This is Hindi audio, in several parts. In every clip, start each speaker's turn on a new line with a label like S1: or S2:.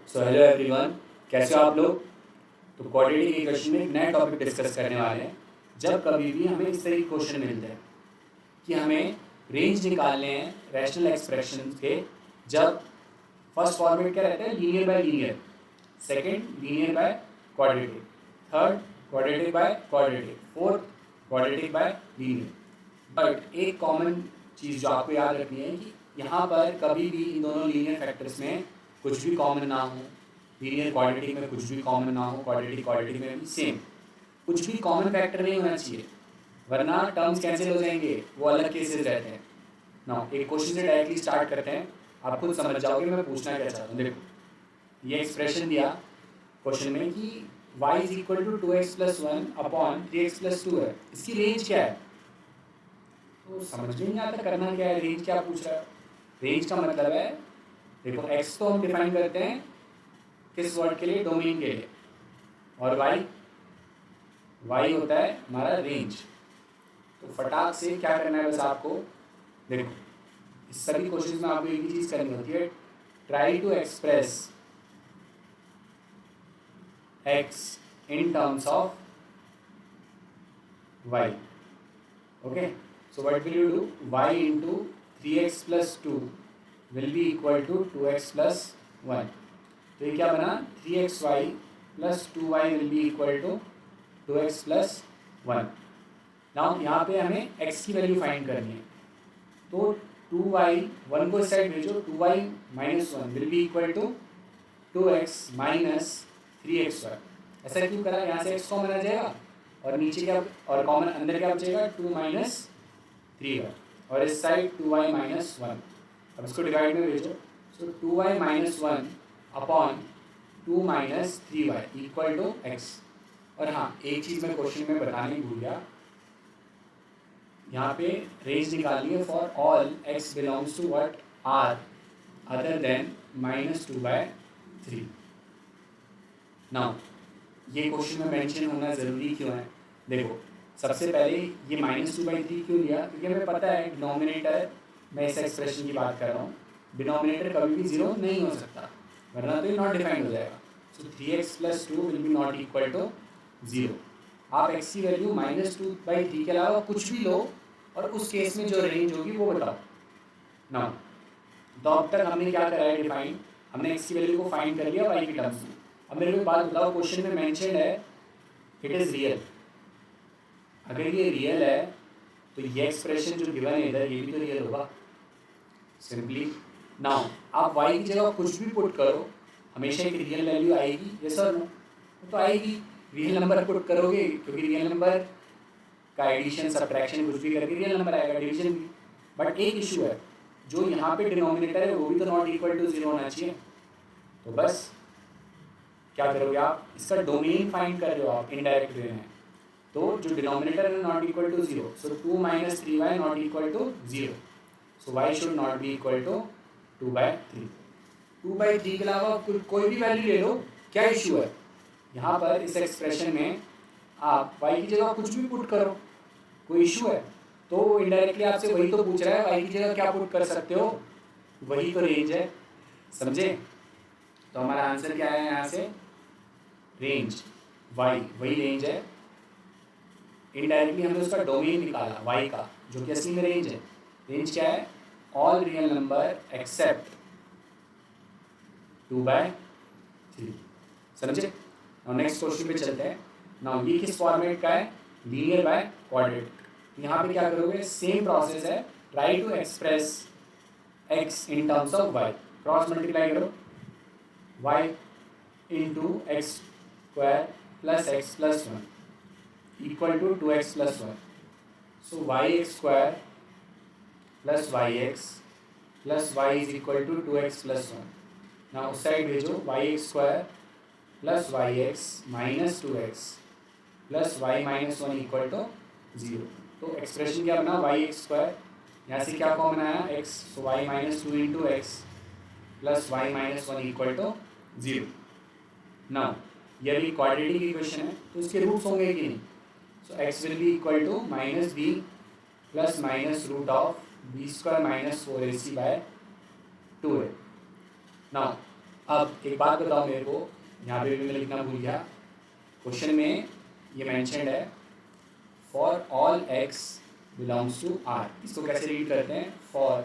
S1: सो हेलो एवरीवन, कैसे हो आप लोग। तो क्वाड्रेटिक इक्वेशन में एक नया टॉपिक डिस्कस करने वाले हैं। जब कभी भी हमें इस तरह के क्वेश्चन मिलते हैं कि हमें रेंज निकालने हैं रैशनल एक्सप्रेशन के, जब फर्स्ट फॉर्मेट क्या रहता है, linear bye linear, second linear by quadratic, third quadratic by quadratic, fourth quadratic bye linear. But एक कॉमन चीज़ जो आपको याद रखनी है कि यहाँ पर कभी भी इन दोनों लीनियर फैक्टर्स में कुछ भी कॉमन ना हो, लीनियर क्वाड्रेटिक में कुछ भी कॉमन ना हो, क्वाड्रेटिक क्वाड्रेटिक में भी सेम कुछ भी कॉमन फैक्टर नहीं होना चाहिए, वरना टर्म्स कैंसिल हो जाएंगे, वो अलग केसेस रहते हैं। नाउ एक क्वेश्चन से डायरेक्टली स्टार्ट करते हैं, आप खुद समझ जाओगे मैं पूछना क्या चाहता हूँ। देखो ये एक्सप्रेशन दिया क्वेश्चन में कि y is equal to 2x plus 1 upon 3x plus 2 है, इसकी रेंज क्या है। तो समझ में नहीं आता करना क्या है, रेंज क्या पूछ रहा है। रेंज का मतलब है, देखो x तो हम डिफाइन करते हैं किस वर्ड के लिए, डोमेन के लिए, और y होता है हमारा रेंज। तो फटाक से क्या करना है बस आपको, देखो इस सभी क्वेश्चंस में आपको एक ही चीज़ करनी होती है, try to express x in terms of y. Okay, so what will you do, y into 3x plus 2 will be equal to 2x plus 1. तो ये क्या बना, 3xy plus 2y will be equal to 2x plus 1. Now यहाँ पे हमें x की वैल्यू फाइंड करनी है, तो 2y 1 को इस साइड भेजो, 2y minus 1 will be equal to 2x minus 3xy। ऐसा क्यों करा, यहाँ से x कॉमन आ जाएगा और नीचे क्या, और कॉमन अंदर क्या बचेगा, 2 माइनस 3y, और इस साइड 2y माइनस 1। अब इसको डिवाइड में भेजो, so 2y minus 1 upon 2 minus 3y equal to x। और हाँ एक चीज़ मैं क्वेश्चन में बताने भूल गया, यहाँ पे रेंज निकालनी है for all x belongs to what, r other than -2/3। Now ये क्वेश्चन में मेंशन होना ज़रूरी क्यों है, देखो सबसे पहले ये -2/3 क्यों लिया, क्योंकि हमें पता है डिनोमिनेटर, मैं इस एक्सप्रेशन की बात कर रहा हूँ, डिनोमिनेटर कभी भी 0 नहीं हो सकता, वरना तो ये नॉट डिफाइंड हो जाएगा। So 3x plus 2 will be not equal to 0। आप x की वैल्यू -2/3 के अलावा कुछ भी लो, और उस केस में जो रेंज होगी वो बताओ। नाउ तो अब तक हमने क्या करा है डिफाइन, हमने x की वैल्यू को फाइंड कर लिया y की टर्म्स में। अब मेरे को बात बताओ, क्वेश्चन में मेंशन है इट इज़ रियल, अगर ये रियल है तो ये एक्सप्रेशन जो गिवन है इधर, ये भी तो रियल होगा सिंपली। नाउ आप y की जगह कुछ भी पुट करो, हमेशा एक रियल वैल्यू आएगी, यस और नो, तो आएगी। रियल नंबर पुट करोगे क्योंकि रियल नंबर का एडिशन सब्ट्रैक्शन कुछ भी करके रियल नंबर आएगा, डिवीजन भी। बट एक इशू है, जो यहाँ पे डिनोमिनेटर है वो भी तो नॉट इक्वल टू 0 होना चाहिए। तो बस क्या करोगे आप, इसका डोमेन फाइंड कर रहे हो आप इनडायरेक्ट वे में, तो जो डिनोमिनेटर है not equal to 0, so 2 minus 3y not equal to 0, so y should not be equal to 2/3। 2/3 के अलावा कोई भी वैल्यू ले लो, क्या इशू है यहाँ पर इस एक्सप्रेशन में, आप y की जगह कुछ भी पुट करो, कोई इशू है। तो इनडायरेक्टली आपसे वही तो पूछ रहा है, y की जगह क्या पुट कर सकते हो, वही तो रेंज है, समझे। तो हमारा आंसर क्या है यहाँ से, रेंज y वही रेंज है। इनडायरेक्टली हमने उसका डोमेन निकाला y का, जो कि असली में रेंज है। रेंज क्या है, ऑल रियल नंबर एक्सेप्ट 2/3, समझे। नाउ नेक्स्ट क्वेश्चन पे चलते हैं। नाउ ये किस फॉर्मेट का है, लीनियर बाय क्वाड्रेटिक। यहाँ पे क्या करोगे, सेम प्रोसेस है, try to express x in terms of y, cross multiply करो, y into x square plus x plus 1 equal to 2x plus 1। So yx square plus yx plus y is equal to 2x plus 1। ना उस साइड भेजो, yx square plus yx minus 2x plus y minus 1 equal to 0। तो एक्सप्रेशन क्या बना, yx स्क्वायर, यहाँ से क्या कॉमन आया x, so y minus 2 into x plus y minus 1 equal to 0। Now ये भी क्वाड्रेटिक इक्वेशन है, तो इसके रूट्स होंगे कि नहीं, so x will be equal to minus b plus minus root of b square minus 4ac/2 है। नाउ अब एक बात बताओ मेरे को, यहाँ पे भी मैं लिखना भूल गया, क्वेश्चन में ये मेंशन्ड है for all x belongs to r। इसको कैसे रीड करते हैं? For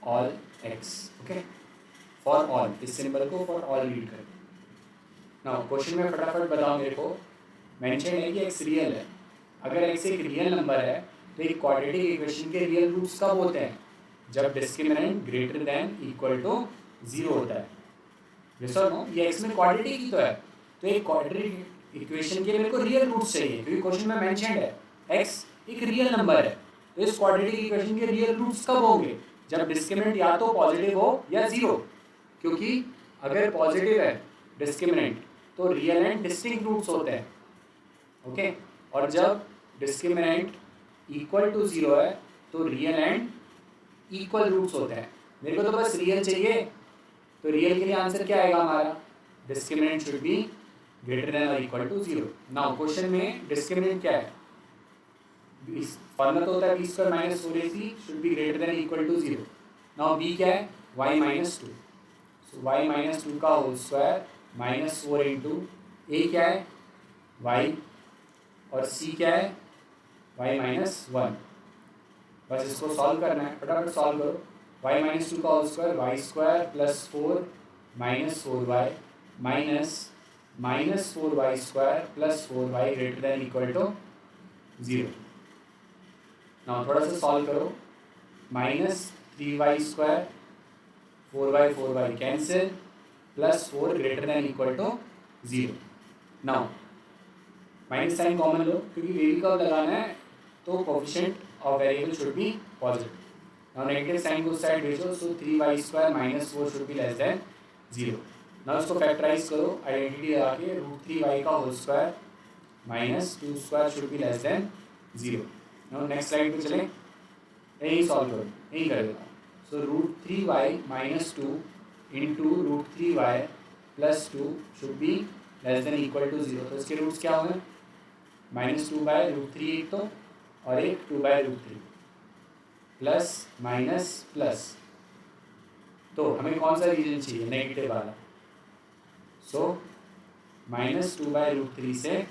S1: all x, okay, for all, इस सिंबल को फॉर ऑल रीड करते हैं। नाउ क्वेश्चन में फटाफट बताओ मेरे को, मेंशन है कि x रियल है। अगर x एक रियल नंबर है तो एक क्वाड्रेटिक इक्वेशन के रियल रूट्स कब होते हैं? जब discriminant greater than equal to 0 होता है। यस और नो? ये x में क्वाड्रेटिक ही तो है, तो एक क्वाड्रेटिक इक्वेशन के मेरे को रियल रूट्स चाहिए, क्योंकि क्वेश्चन में मेंशन्ड है x एक रियल नंबर है। तो इस क्वाड्रेटिक इक्वेशन के रियल रूट्स कब होंगे? जब डिस्क्रिमिनेंट या तो पॉजिटिव हो या 0, क्योंकि अगर पॉजिटिव है डिस्क्रिमिनेंट तो रियल एंड डिस्टिंक्ट रूट्स होते हैं, ओके। और जब डिस्क्रिमिनेंट इक्वल टू 0 है तो रियल एंड इक्वल रूट्स होते हैं। मेरे को तो बस रियल चाहिए, तो रियल के लिए आंसर क्या आएगा हमारा? Discriminant should be greater than और इक्वल टू 0। नाउ क्वेश्चन में डिस्क्रिमिनेंट क्या है? फॉर्मूला तो होता है b square minus 4ac should be greater than equal to 0। Now b क्या है? y minus 2, so y minus 2 का whole square minus 4 into a क्या है? y, और c क्या है? y minus 1। बस इसको सॉल्व करना है, फटाफट सॉल्व करो। y माइनस 2 का whole square y square plus 4 minus 4y minus 4y square plus 4y greater than equal to 0। Now थोड़ा सा सॉल्व करो, minus 3y square 4y cancel plus 4 greater than equal to 0। Now minus sign common लो, क्योंकि वेरी कर्व लगाना है तो coefficient of variable should be positive. Now negative sign को साइड भेजो, so 3y square minus 4 should be less than 0। Now इसको फैक्टराइज करो, आइडेंटिटी लगा के √3y का whole square minus 2 square should be less than 0। Now next slide पे चलें, यही सॉल्व करो, यही कर देता हूँ। So √3y minus 2 into √3y plus 2 should be less than equal to 0। तो इसके रूट्स क्या होंगे? -2/√3 एक तो, और एक 2/√3 प्लस माइनस प्लस। तो हमें कौन सा रीजन चाहिए? नेगेटिव वाला। सो -2/√3 से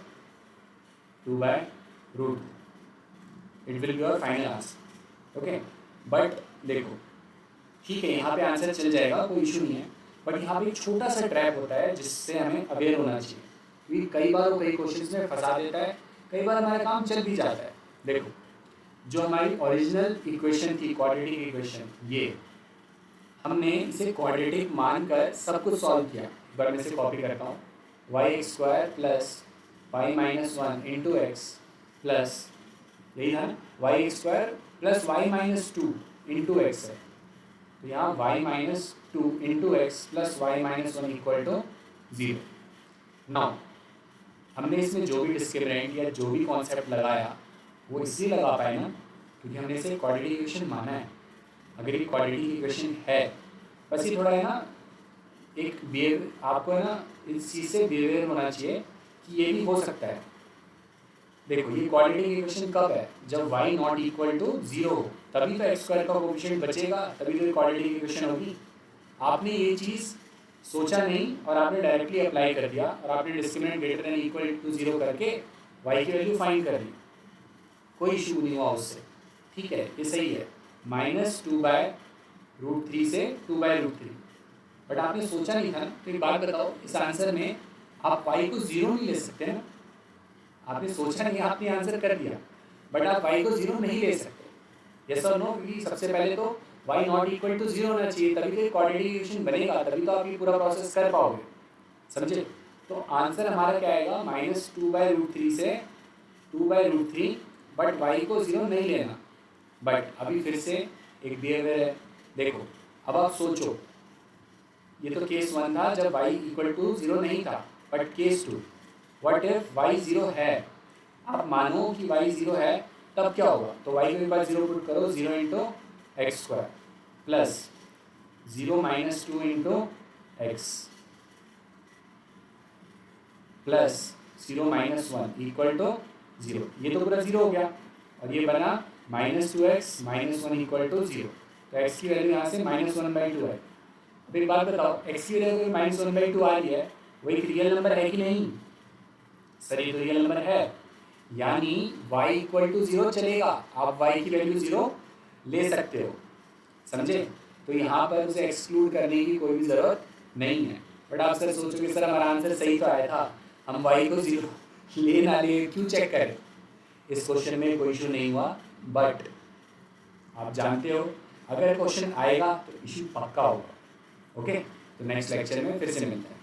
S1: 2/√3, it will be your final answer, okay. But देखो, ठीक है, यहाँ पे आंसर चल जाएगा, कोई इशू नहीं है, बट यहाँ पे एक छोटा सा ट्रैप होता है जिससे हमें अवेयर होना चाहिए, क्योंकि कई बार वो कई क्वेश्चंस में फंसा देता है, कई बार हमारा काम चल भी जाता है। देखो, जो हमारी ओरिजिनल इक्वेशन थी क्वाड्रेटिक इक्वेशन, ये हमने इसे क्वाड्रेटिक मानकर सब कुछ सॉल्व किया। एक बार मैं इसे कॉपी करता हूँ, y² plus y minus 1 into x plus, यही था ना, y² plus y minus 2 into x है, तो यहाँ y minus 2 into x plus y minus 1 equal to 0। Now हमने इसमें जो भी डिस्क्रिमिनेंट या जो भी कॉन्सेप्ट लगाया वो इसलिए लगा पाए ना, क्योंकि हमने इसे क्वाड्रेटिक इक्वेशन माना है। अगर ये क्वाड्रेटिक इक्वेशन है, बस ये थोड़ा है ना, एक बिहेवियर आपको है ना, इस चीज़ से बिहेवियर होना चाहिए कि ये भी हो सकता है। देखो, ये क्वाड्रेटिक इक्वेशन कब है? जब y नॉट इक्वल टू 0 हो, तभी तो x स्क्वायर का कोएफिशिएंट बचेगा, तभी तो ये क्वाड्रेटिक इक्वेशन होगी। आपने ये चीज़ सोचा नहीं और आपने डायरेक्टली अप्लाई कर दिया, और आपने discriminant greater than equal to 0 करके y की वैल्यू फाइंड कर दी, कोई इशू नहीं हुआ उससे, ठीक है, ये सही है। -2/√3 से 2/√3, बट आपने सोचा नहीं था ना। तो एक बात बताओ, इस आंसर में आप y को 0 नहीं ले सकते ना, आपने सोचा नहीं, आपने आंसर कर दिया, बट आप y को 0 नहीं ले सकते। यस और नो? क्योंकि सबसे पहले तो y नॉट इक्वल टू 0 होना चाहिए, तभी तो क्वाड्रेटिक इक्वेशन बनेगा, तभी तो आप ये पूरा प्रोसेस कर पाओगे, समझे? तो आंसर हमारा क्या आएगा? -2/√3 से 2/√3, बट y को 0 नहीं लेना। बट अभी फिर से एक बिहेवियर है, देखो, अब आप सोचो, ये तो केस 1 था जब y इक्वल टू 0 नहीं था, but case 2, what if y 0 है? आप मानो कि y 0 है, तब क्या होगा? तो y को एक बार 0 पुट करो, 0 into x square plus 0 minus 2 into x plus 0 minus 1 equal to 0। ये तो पूरा 0 हो गया, और ये बना -2x माइनस 1 इक्वल टू 0। तो x की वैल्यू यहाँ से -1/2 है। अब एक बात बताओ, एक्स की वैल्यू -1/2 आ रही है, वो एक रियल नंबर है कि नहीं? सर ये तो रियल नंबर है, यानी y = 0 चलेगा, आप y की वैल्यू 0 ले सकते हो, समझे? तो यहाँ पर उसे एक्सक्लूड करने की कोई भी ज़रूरत नहीं है। बट आप सर सोचोगे सर हमारा आंसर सही तो आया था, हम y को 0 ले ना ले क्यों चेक करें? इस क्वेश्चन में कोई इशू नहीं हुआ, बट आप जानते हो अगर क्वेश्चन आएगा तो इशू पक्का होगा। ओके, तो नेक्स्ट लेक्चर में फिर से मिलते हैं।